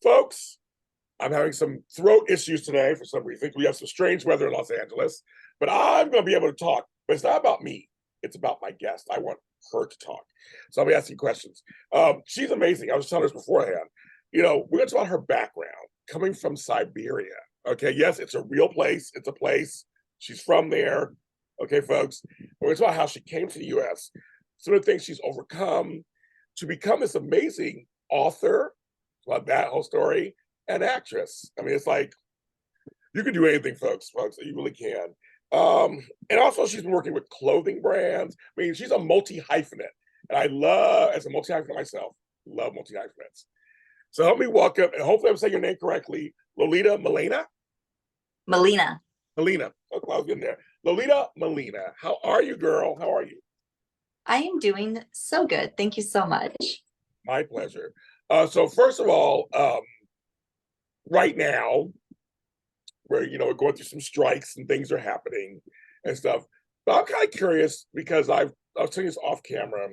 Folks, I'm having some throat issues today for some reason. We have some strange weather in Los Angeles, but I'm going to be able to talk. But it's not about me. It's about my guest. I want her to talk. So I'll be asking questions. She's amazing. I was telling her this beforehand. We're going to talk about her background coming from Siberia. Okay, yes, it's a real place. It's a place. She's from there. Okay, folks. We're going to talk about how she came to the U.S., some of the things she's overcome to become this amazing author, about that whole story, and actress. I mean, it's like you can do anything, folks. You really can. And also, she's been working with clothing brands. I mean, she's a multi-hyphenate, and I love, as a multi-hyphenate myself, love multi-hyphenates. So help me welcome, and hopefully I'm saying your name correctly, Lolita Milena? Melina. Milena. Okay, I was getting there. Lolita Milena. How are you, girl? How are you? I am doing so good. Thank you so much. My pleasure. So first of all, right now, we're going through some strikes and things are happening and stuff. But I'm kind of curious because I was telling this off camera.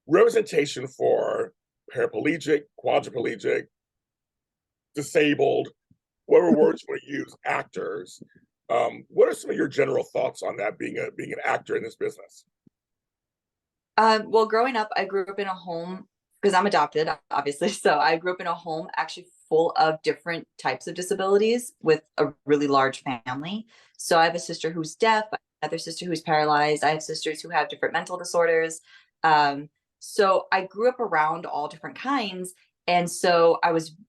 Representation for paraplegic, quadriplegic, disabled, whatever words you want to use, actors. What are some of your general thoughts on that, being an actor in this business? Well, growing up, I grew up in a home because I'm adopted, obviously. So I grew up in a home actually full of different types of disabilities with a really large family. So I have a sister who's deaf, another sister who's paralyzed. I have sisters who have different mental disorders. So I grew up around all different kinds. And so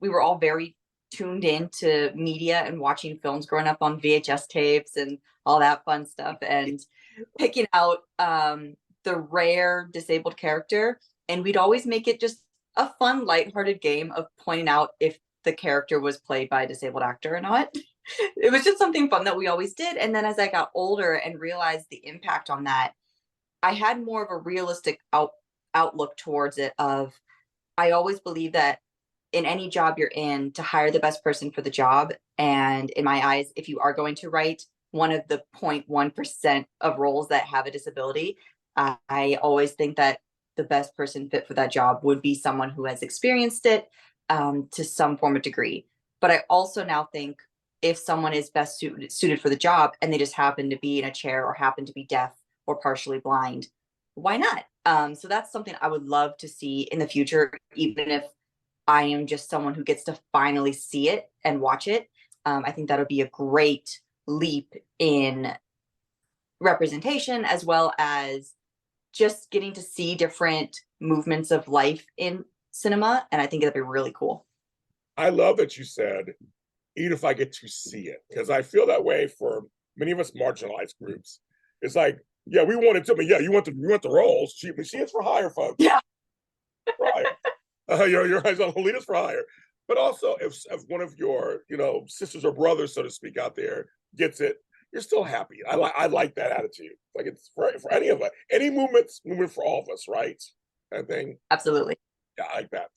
we were all very tuned in to media and watching films growing up on VHS tapes and all that fun stuff and picking out the rare disabled character. And we'd always make it just a fun, lighthearted game of pointing out if the character was played by a disabled actor or not. It was just something fun that we always did. And then as I got older and realized the impact on that, I had more of a realistic outlook towards it of I always believe that in any job you're in, to hire the best person for the job. And in my eyes, if you are going to write one of the 0.1% of roles that have a disability, I always think that the best person fit for that job would be someone who has experienced it to some form of degree. But I also now think if someone is best suited for the job and they just happen to be in a chair or happen to be deaf or partially blind, why not? So that's something I would love to see in the future, even if I am just someone who gets to finally see it and watch it. I think that would be a great leap in representation, as well as just getting to see different movements of life in cinema. And I think that'd be really cool. I love that you said, even if I get to see it, because I feel that way for many of us marginalized groups. It's like, yeah, we want it too, but yeah, you want the roles. She is for hire, folks. Yeah. For hire. Your eyes on Lolita's for hire. But also, if one of your sisters or brothers, so to speak, out there gets it, you're still happy. I like that attitude. Like it's for any of us, any movement for all of us, right? I think. Absolutely. Yeah, I like that.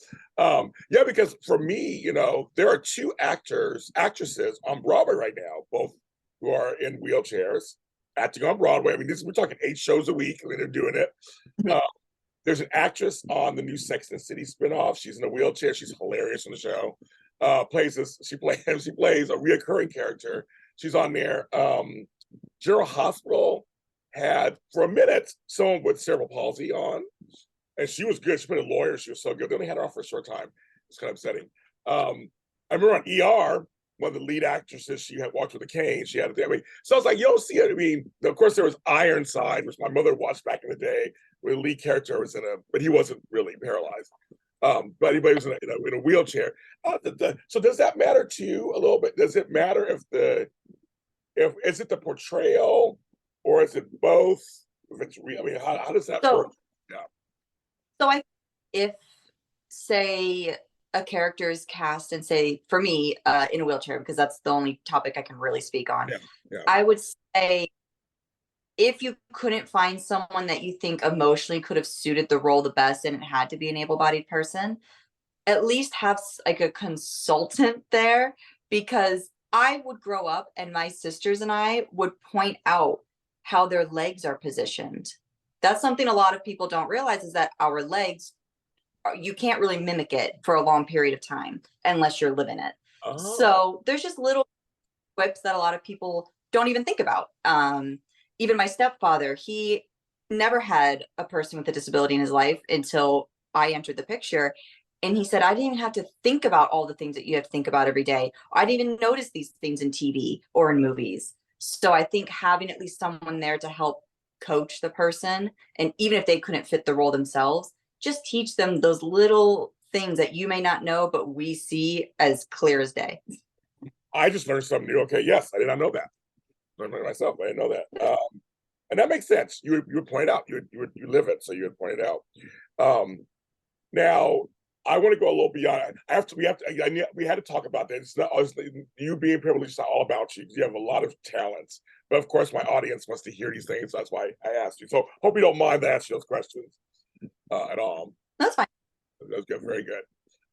Yeah, because for me, there are two actresses on Broadway right now, both who are in wheelchairs, acting on Broadway. I mean, we're talking 8 shows a week. I mean, they're doing it. There's an actress on the new Sex and the City spinoff. She's in a wheelchair. She's hilarious on the show. She plays a reoccurring character. She's on there. General Hospital had for a minute someone with cerebral palsy on, and she was good. She's been a lawyer. She was so good. They only had her on for a short time. It's kind of upsetting. I remember on ER, one of the lead actresses, she had walked with a cane. She had it. I mean, so I was like, you don't see it. I mean, of course, there was Ironside, which my mother watched back in the day, where the lead character was but he wasn't really paralyzed. But he was in a wheelchair. So does that matter to you a little bit? Does it matter if is it the portrayal or is it both? If it's real, I mean, how does that work? Yeah. So if say a character is cast and say for me in a wheelchair, because that's the only topic I can really speak on. Yeah. I would say if you couldn't find someone that you think emotionally could have suited the role the best and it had to be an able-bodied person, at least have like a consultant there, because I would grow up and my sisters and I would point out how their legs are positioned. That's something a lot of people don't realize, is that our legs you can't really mimic it for a long period of time unless you're living it. Oh, So there's just little quips that a lot of people don't even think about. Even my stepfather, he never had a person with a disability in his life until I entered the picture. And he said, I didn't even have to think about all the things that you have to think about every day. I didn't even notice these things in TV or in movies. So I think having at least someone there to help coach the person, and even if they couldn't fit the role themselves, just teach them those little things that you may not know, but we see as clear as day. I just learned something new. Okay, yes, I did not know that. I learned it myself. I didn't know that. And that makes sense. You would point out. You live it, so you would point it out. Now I want to go a little beyond. We had to talk about that. It's not you being privileged. It's not all about you. You have a lot of talents, but of course, my audience wants to hear these things. That's why I asked you. So hope you don't mind that I ask you those questions at all. That's fine. That's good. Very good.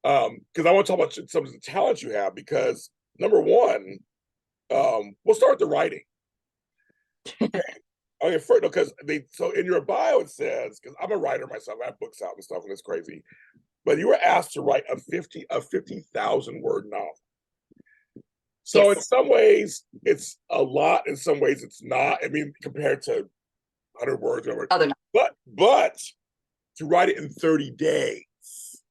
Because I want to talk about some of the talents you have. Because number one, we'll start with the writing. Okay, first, because so in your bio it says, because I'm a writer myself, I have books out and stuff, and it's crazy. But you were asked to write a 50,000 word novel. So in Yes. some ways it's a lot. In some ways it's not. I mean, compared to 100 words, or Other but to write it in 30 days.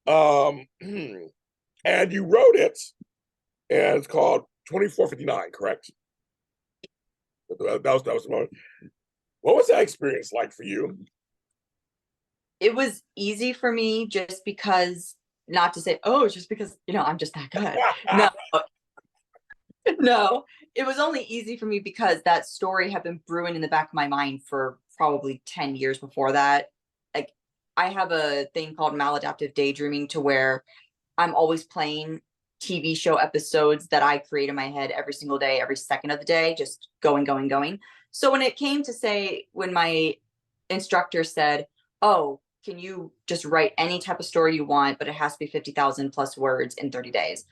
Um, and you wrote it, and it's called 2459, correct? That was the moment. What was that experience like for you? it was easy for me just because, not to say, oh, it's just because, I'm just that good. No, no, it was only easy for me because that story had been brewing in the back of my mind for probably 10 years before that. Like, I have a thing called maladaptive daydreaming, to where I'm always playing TV show episodes that I create in my head every single day, every second of the day, just going, going, going. So when it came to when my instructor said, oh, can you just write any type of story you want, but it has to be 50,000 plus words in 30 days?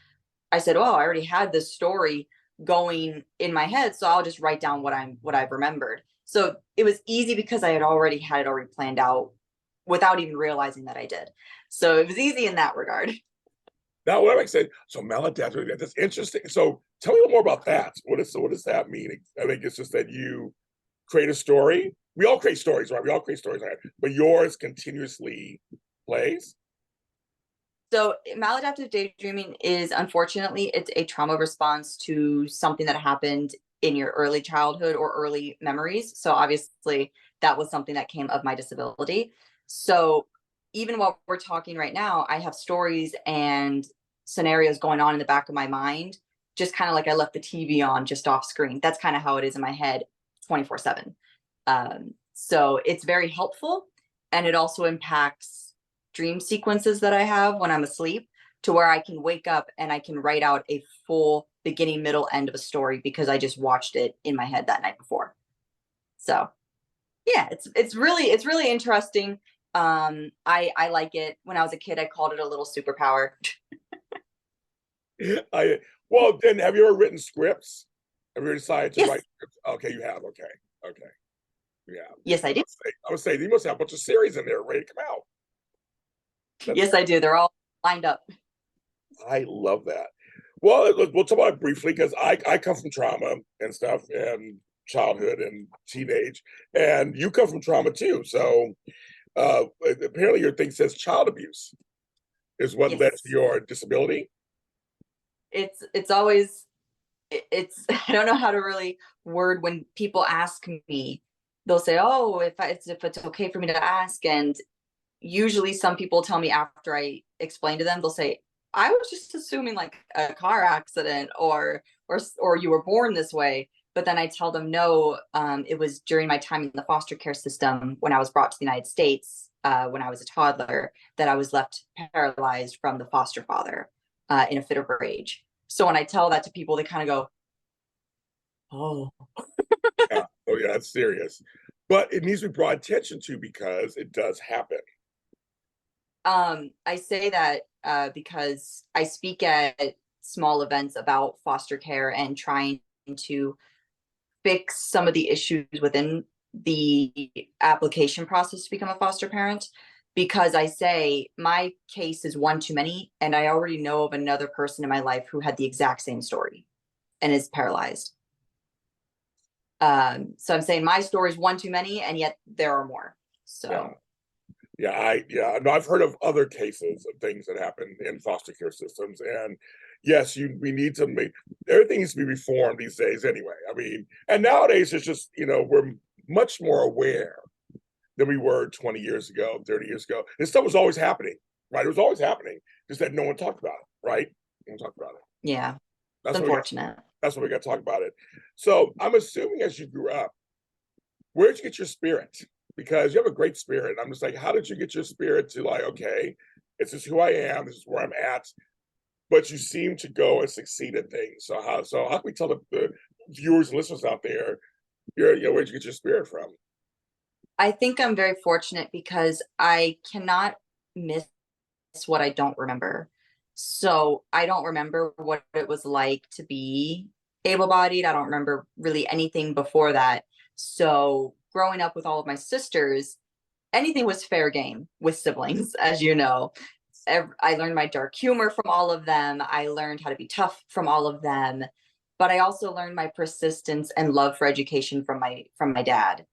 I said, oh, I already had this story going in my head, so I'll just write down what I've remembered. So it was easy because I had already had it already planned out without even realizing that I did. So it was easy in that regard. Now, what I said, so maladaptive, that's interesting. So tell me a little more about that. What does that mean? I think it's just that you create a story. We all create stories, right? We all create stories, right? But yours continuously plays. So maladaptive daydreaming is, unfortunately, it's a trauma response to something that happened in your early childhood or early memories. So obviously that was something that came of my disability. So even while we're talking right now, I have stories and scenarios going on in the back of my mind, just kind of like I left the TV on just off screen. That's kind of how it is in my head 24/7. So it's very helpful, and it also impacts dream sequences that I have when I'm asleep, to where I can wake up and I can write out a full beginning, middle, end of a story because I just watched it in my head that night before. So yeah, it's really interesting. I like it. When I was a kid, I called it a little superpower. I well, then have you ever written scripts? Have you ever decided to Yes, write scripts? Okay, you have. Okay, okay, yeah. yes, I do. I would say you must have a bunch of series in there ready to come out. That's Yes, I do. They're all lined up. I love that. Well, we'll talk about it briefly because I come from trauma and stuff, and childhood and teenage, and you come from trauma too. So apparently, your thing says child abuse is what led to Yes, your disability. it's always it's I don't know how to really word when people ask me. They'll say, "Oh, if it's okay for me to ask," and usually some people tell me after I explain to them, they'll say, I was just assuming like a car accident, or you were born this way. But then I tell them, no, it was during my time in the foster care system when I was brought to the United States, when I was a toddler, that I was left paralyzed from the foster father in a fit of rage. So when I tell that to people, they kind of go, oh. Yeah. Oh yeah, that's serious. But it needs to be brought attention to because it does happen. I say that because I speak at small events about foster care and trying to fix some of the issues within the application process to become a foster parent. because I say my case is one too many, and I already know of another person in my life who had the exact same story and is paralyzed. So I'm saying my story is one too many, and yet there are more. So No, I've heard of other cases of things that happen in foster care systems, and yes, we need to make everything needs to be reformed these days anyway. I mean, and nowadays it's just, we're much more aware than we were 20 years ago, 30 years ago. This stuff was always happening, right? It was always happening, just that no one talked about it, right? No one talked about it. yeah, That's it's what unfortunate. that's what we got to talk about it. So I'm assuming as you grew up, where'd you get your spirit? Because you have a great spirit. I'm just like, how did you get your spirit to like, okay, this is who I am, this is where I'm at, but you seem to go and succeed at things. So how can we tell the viewers and listeners out there, where'd you get your spirit from? I think I'm very fortunate because I cannot miss what I don't remember. So I don't remember what it was like to be able-bodied. I don't remember really anything before that. So growing up with all of my sisters, anything was fair game with siblings, as you know. I learned my dark humor from all of them. I learned how to be tough from all of them. But I also learned my persistence and love for education from my dad.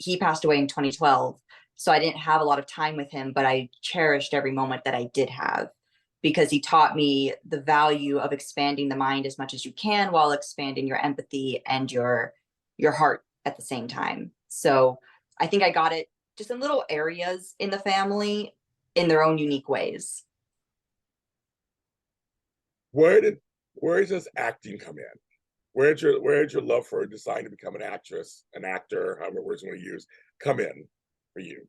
He passed away in 2012, so I didn't have a lot of time with him, but I cherished every moment that I did have, because he taught me the value of expanding the mind as much as you can while expanding your empathy and your heart at the same time. So I think I got it just in little areas in the family in their own unique ways. Where does acting come in? Where'd your love for deciding to become an actress, an actor, however words you want to use, come in for you?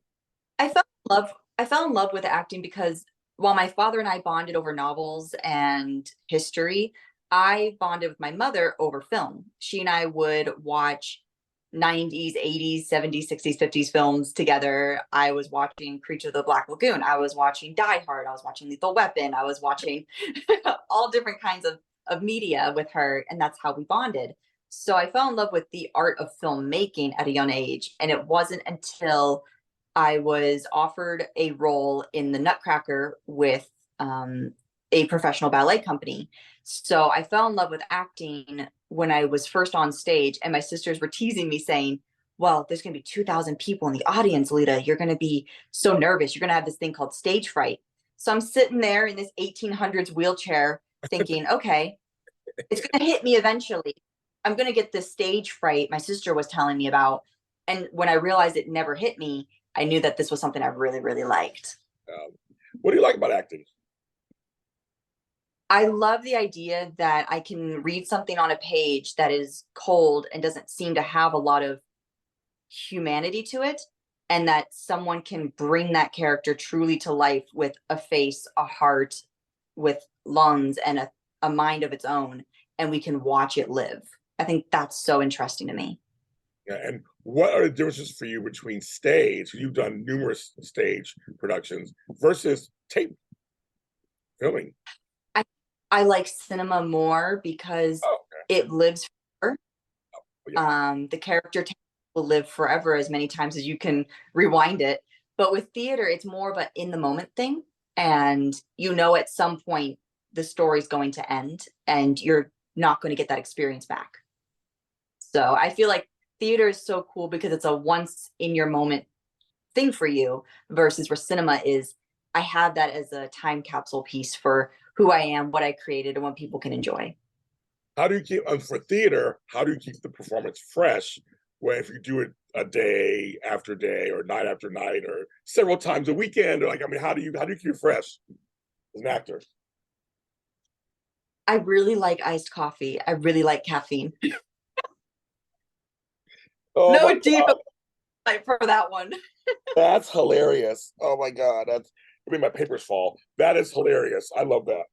I fell in love with acting because while my father and I bonded over novels and history, I bonded with my mother over film. She and I would watch 90s, 80s, 70s, 60s, 50s films together. I was watching Creature of the Black Lagoon. I was watching Die Hard. I was watching Lethal Weapon. I was watching all different kinds of media with her, and that's how we bonded. So I fell in love with the art of filmmaking at a young age, and it wasn't until I was offered a role in the Nutcracker with a professional ballet company. So I fell in love with acting when I was first on stage, and my sisters were teasing me saying, well, there's going to be 2,000 people in the audience, Lita. You're going to be so nervous. You're going to have this thing called stage fright. So I'm sitting there in this 1800s wheelchair thinking, okay, it's going to hit me eventually. I'm going to get this stage fright my sister was telling me about. And when I realized it never hit me, I knew that this was something I really, really liked. What do you like about acting? I love the idea that I can read something on a page that is cold and doesn't seem to have a lot of humanity to it, and that someone can bring that character truly to life with a face, a heart, with lungs, and a mind of its own, and we can watch it live. I think that's so interesting to me. Yeah, and what are the differences for you between stage, you've done numerous stage productions, versus tape filming? I like cinema more because Oh, it lives forever. yeah. The character will live forever as many times as you can rewind it. But with theater, it's more of an in the moment thing. And at some point the story's going to end and you're not going to get that experience back. So I feel like theater is so cool because it's a once in your moment thing for you, versus where cinema is, I have that as a time capsule piece for who I am, what I created, and what people can enjoy. How do you keep for theater? How do you keep the performance fresh when if you do it a day after day or night after night or several times a weekend? Or like, I mean, how do you keep it fresh as an actor? I really like iced coffee. I really like caffeine. Oh my No deep God, for that one. that's hilarious! Oh my God, I mean my papers fall. That is hilarious. I love that.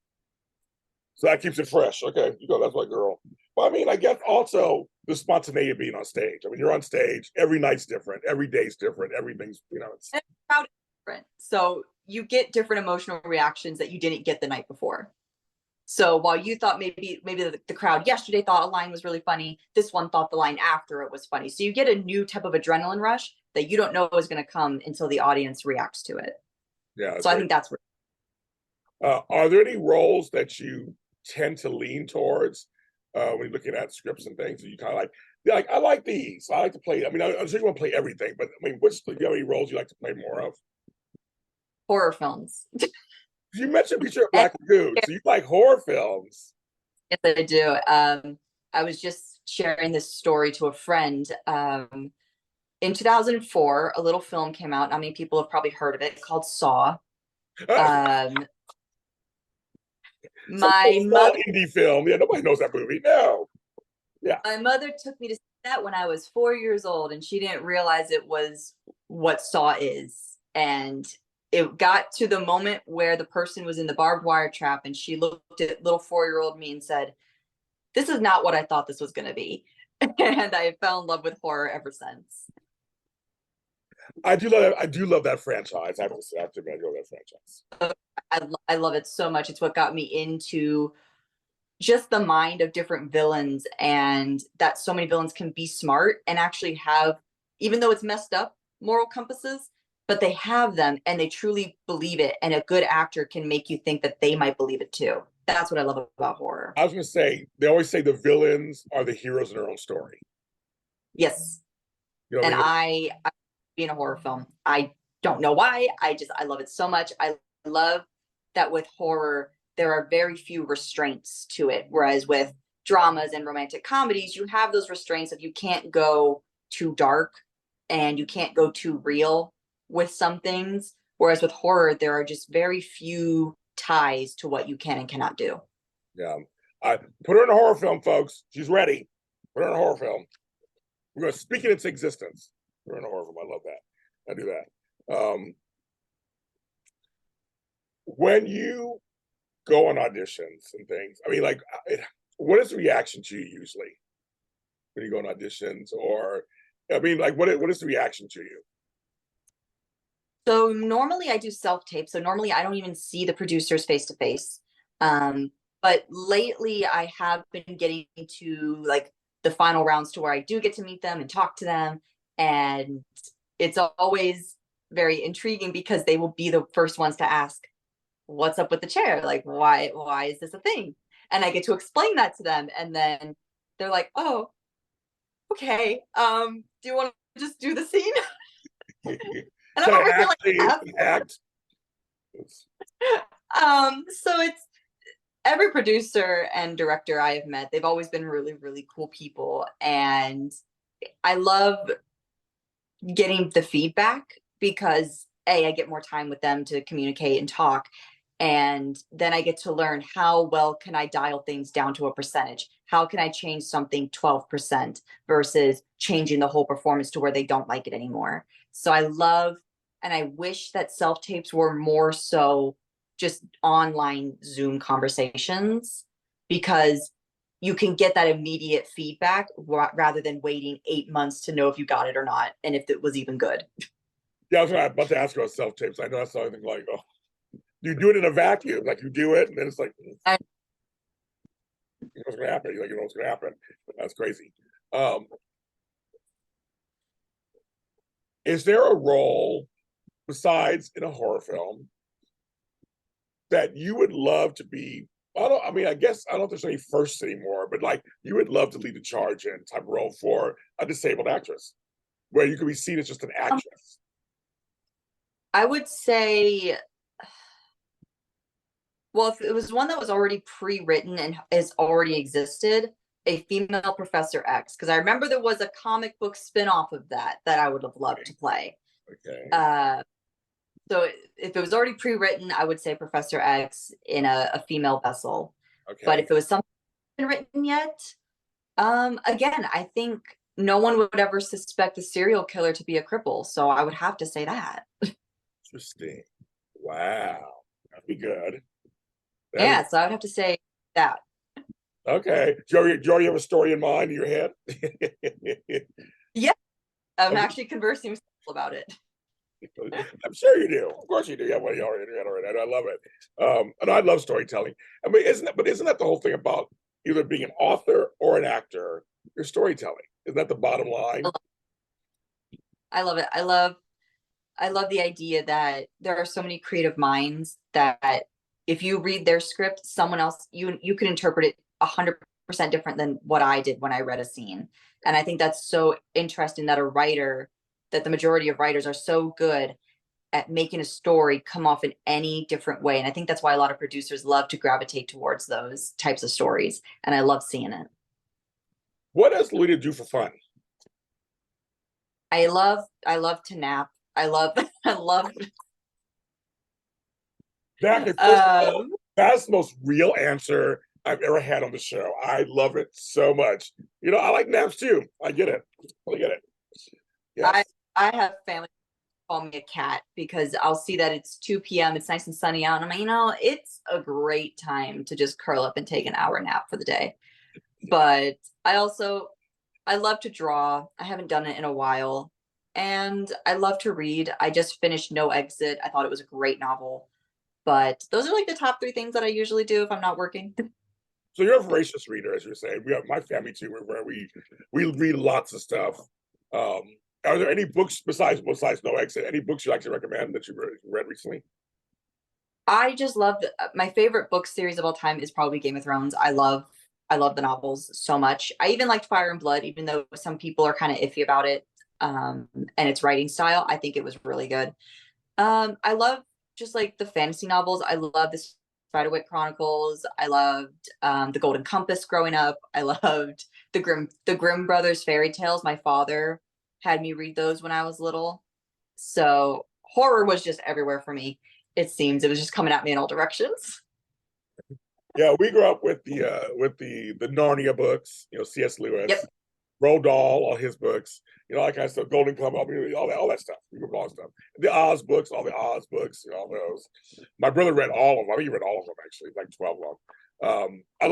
So that keeps it fresh. Okay, you go. That's my girl. Well, I mean, I guess also the spontaneity of being on stage. I mean, you're on stage. Every night's different. Every day's different. Everything's It's And the crowd is different. So you get different emotional reactions that you didn't get the night before. So while you thought maybe the crowd yesterday thought a line was really funny, this one thought the line after it was funny. So you get a new type of adrenaline rush that you don't know is going to come until the audience reacts to it. Yeah. So I think that's are there any roles that you tend to lean towards when you're looking at scripts and things? You kind of like, I like these. I like to play. I mean, I'm sure you want to play everything, but I mean, do you have any roles you like to play more of? horror films. You mentioned you're a Black Lagoon, so you like horror films. Yes, I do. I was just sharing this story to a friend. In 2004, a little film came out. Not many people have probably heard of it, called Saw. Some My small mother, indie film. Yeah, nobody knows that movie. No. Yeah. my mother took me to see that when I was 4 years old, and she didn't realize it was what Saw is. And it got to the moment where the person was in the barbed wire trap, and she looked at little 4-year-old me and said, "This is not what I thought this was going to be." And I fell in love with horror ever since. I do love that franchise. I have to admit, I love that franchise. I love it so much. It's what got me into just the mind of different villains, and that so many villains can be smart and actually have, even though it's messed up, moral compasses, but they have them and they truly believe it. And a good actor can make you think that they might believe it too. That's what I love about horror. I was going to say, they always say the villains are the heroes in their own story. Yes. You know And what I mean? I in a horror film. I don't know why. I love it so much. I love that with horror, there are very few restraints to it. Whereas with dramas and romantic comedies, you have those restraints of you can't go too dark and you can't go too real with some things. Whereas with horror, there are just very few ties to what you can and cannot do. Yeah. I put her in a horror film, folks. She's ready. Put her in a horror film. We're going to speak it into existence. Put her in a horror film. I love that. I do that. When you go on auditions and things, I mean, like, what is the reaction to you usually when you go on auditions? Or, I mean, like, what is the reaction to you? So normally I do self-tape. So normally I don't even see the producers face to face. But lately I have been getting to like the final rounds to where I do get to meet them and talk to them. And it's always very intriguing because they will be the first ones to ask, "What's up with the chair? Like, why is this a thing?" And I get to explain that to them. And then they're like, "Oh, okay. Do you want to just do the scene?" And I'm over here like, act. So it's every producer and director I have met, they've always been really, really cool people. And I love getting the feedback because I get more time with them to communicate and talk. And then I get to learn how well can I dial things down to a percentage? How can I change something 12% versus changing the whole performance to where they don't like it anymore? So I love, and I wish that self-tapes were more so just online Zoom conversations, because you can get that immediate feedback rather than waiting 8 months to know if you got it or not and if it was even good. Yeah, I was about to ask about self-tapes. I know that's something like, oh, you do it in a vacuum, like you do it, and then it's like, you know what's going to happen. You're like, you know what's going to happen. That's crazy. Is there a role besides in a horror film that you would love to be? I guess I don't know if there's any firsts anymore, but like you would love to lead the charge in type of role for a disabled actress where you could be seen as just an actress. I would say, well, if it was one that was already pre-written and has already existed, a female Professor X, because I remember there was a comic book spin-off of that I would have loved to play. Okay. So if it was already pre-written, I would say Professor X in a female vessel. Okay. But if it was something written yet, again, I think no one would ever suspect a serial killer to be a cripple. So I would have to say that. Interesting. Wow. That'd be good. Yeah, so I would have to say that. Okay. Do you already have a story in mind in your head? Yeah, I'm Okay. actually conversing with people about it. I'm sure you do. Of course you do. Yeah, well, you already. I love it. And I love storytelling. I mean, isn't that the whole thing about either being an author or an actor? You're storytelling. Isn't that the bottom line? I love it. I love the idea that there are so many creative minds that if you read their script, someone else you can interpret it 100% different than what I did when I read a scene. And I think that's so interesting that the majority of writers are so good at making a story come off in any different way. And I think that's why a lot of producers love to gravitate towards those types of stories. And I love seeing it. What does Lolita do for fun? I love to nap. I love I love That first of all, um that's the most real answer I've ever had on the show. I love it so much. I like naps too. I get it. I get it. I Yes. I have family call me a cat because I'll see that it's 2 p.m. It's nice and sunny out. And I'm like, it's a great time to just curl up and take an hour nap for the day. But I love to draw. I haven't done it in a while. And I love to read. I just finished No Exit. I thought it was a great novel. But those are like the top three things that I usually do if I'm not working. So you're a voracious reader, as you're saying. We have my family too, where we read lots of stuff. Um, are there any books besides No Exit? Any books you like to recommend that you read recently? I just love my favorite book series of all time is probably Game of Thrones. I love the novels so much. I even liked Fire and Blood, even though some people are kind of iffy about it, and its writing style. I think it was really good. I love just like the fantasy novels. I love the Spiderwick Chronicles. I loved the Golden Compass growing up. I loved the Grimm Brothers fairy tales. My father had me read those when I was little. So horror was just everywhere for me. It seems it was just coming at me in all directions. Yeah, we grew up with the Narnia books. C.S. Lewis, Yep. Roald Dahl, all his books. All kind of stuff. Golden Compass, all that stuff. We read all that stuff. The Oz books, all the Oz books. All those. My brother read all of them. I think he read all of them actually, like 12 of them. I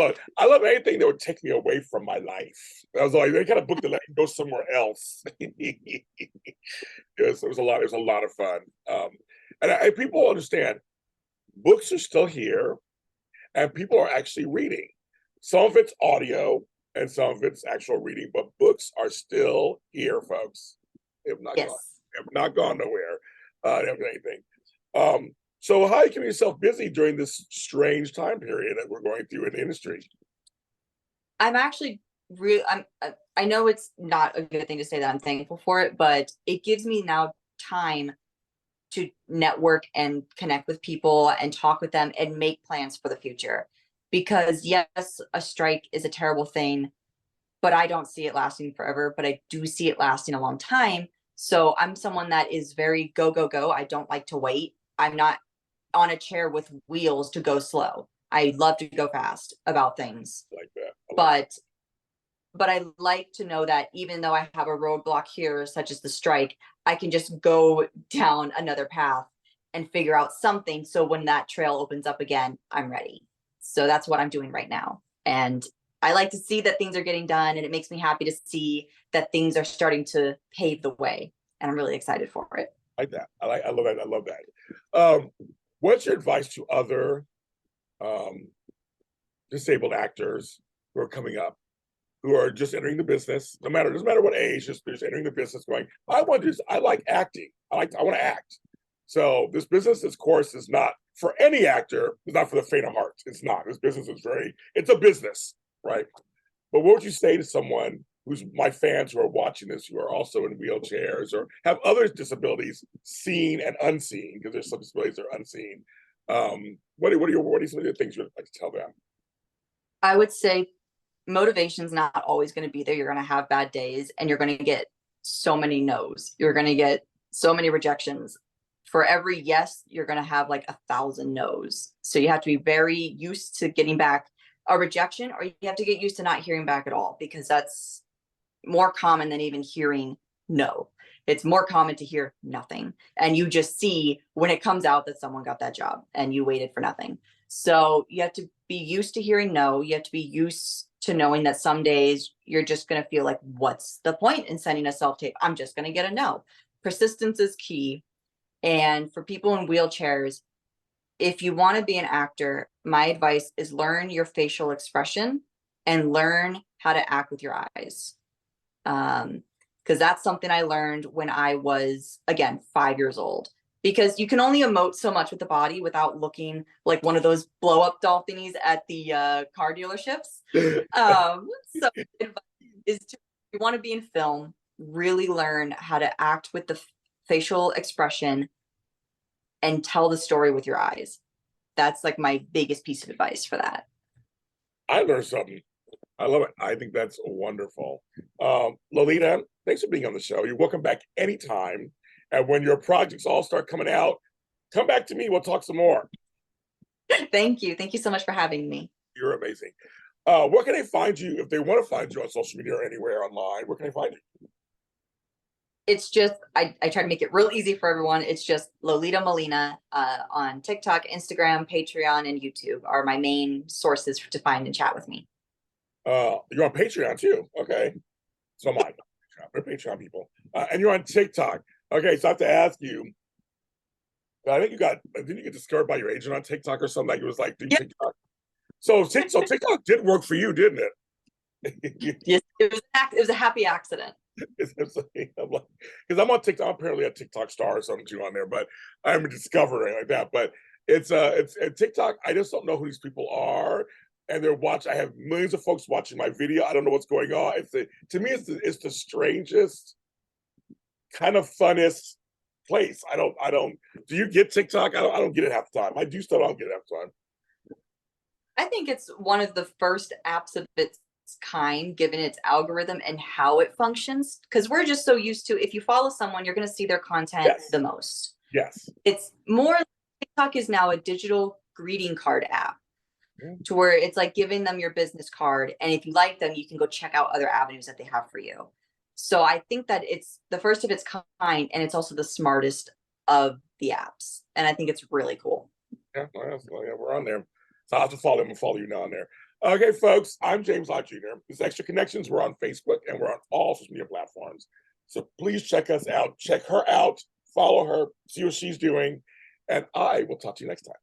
love anything that would take me away from my life. That was like any kind of book that let me go somewhere else. It was a lot of fun. And people understand books are still here and people are actually reading. Some of it's audio and some of it's actual reading, but books are still here, folks. They have not gone, Yes. have not gone nowhere. They haven't done anything. So how are you keeping yourself busy during this strange time period that we're going through in the industry? I'm actually real I know it's not a good thing to say that I'm thankful for it, but it gives me now time to network and connect with people and talk with them and make plans for the future. Because yes, a strike is a terrible thing, but I don't see it lasting forever, but I do see it lasting a long time. So I'm someone that is very go, go, go. I don't like to wait. I'm not on a chair with wheels to go slow. I love to go fast about things. Like that. But I like to know that even though I have a roadblock here, such as the strike, I can just go down another path and figure out something. So when that trail opens up again, I'm ready. So that's what I'm doing right now. And I like to see that things are getting done, and it makes me happy to see that things are starting to pave the way. And I'm really excited for it. Like that. I love that. I love that. What's your advice to other um, disabled actors who are coming up, who are just entering the business, doesn't matter what age, just entering the business, going, I like acting. I want to act. So this course is not for any actor. It's not for the faint of heart. It's not. This business is it's a business, right? But what would you say to someone who's my fans who are watching this, who are also in wheelchairs or have other disabilities, seen and unseen, because there's some disabilities that are unseen. What are some of the things you'd like to tell them? I would say motivation's not always going to be there. You're going to have bad days and you're going to get so many no's. You're going to get so many rejections. For every yes, you're going to have like 1,000 no's. So you have to be very used to getting back a rejection, or you have to get used to not hearing back at all, because that's more common than even hearing no. It's more common to hear nothing. And you just see when it comes out that someone got that job and you waited for nothing. So you have to be used to hearing no. You have to be used to knowing that some days you're just going to feel like, what's the point in sending a self tape? I'm just going to get a no. Persistence is key. And for people in wheelchairs, if you want to be an actor, my advice is learn your facial expression and learn how to act with your eyes. Because that's something I learned when I was, again, 5 years old. Because you can only emote so much with the body without looking like one of those blow up doll thingies at the car dealerships. So advice is to, if you want to be in film, really learn how to act with the facial expression and tell the story with your eyes. That's like my biggest piece of advice for that. I learned something. I love it. I think that's wonderful. Lolita, thanks for being on the show. You're welcome back anytime. And when your projects all start coming out, come back to me. We'll talk some more. Thank you. Thank you so much for having me. You're amazing. Where can they find you if they want to find you on social media or anywhere online? Where can they find you? It's just, I try to make it real easy for everyone. It's just Lolita Milena on TikTok, Instagram, Patreon, and YouTube are my main sources to find and chat with me. You're on Patreon too. Okay. So am I. We're Patreon people. And you're on TikTok. Okay, so I have to ask you. I think didn't you get discovered by your agent on TikTok or something? Like it was like, do TikTok. So TikTok did work for you, didn't it? Yes, it was a happy accident. Because I'm on TikTok. I'm apparently a TikTok star or something too on there, but I'm discovering like that. But it's TikTok. I just don't know who these people are, and they're watching. I have millions of folks watching my video. I don't know what's going on. To me, it's the strangest, kind of funnest place. I don't. Do you get TikTok? I don't get it half the time. I do still don't get it half the time. I think it's one of the first apps of its kind, given its algorithm and how it functions. Because we're just so used to, if you follow someone, you're going to see their content the most. Yes. It's more, TikTok is now a digital greeting card app to where it's like giving them your business card. And if you like them, you can go check out other avenues that they have for you. So I think that it's the first of its kind, and it's also the smartest of the apps. And I think it's really cool. Yeah, we're on there. So I'll have to follow them and follow you now on there. Okay, folks, I'm James Lott Jr. This Extra Connections. We're on Facebook and we're on all social media platforms. So please check us out. Check her out. Follow her. See what she's doing. And I will talk to you next time.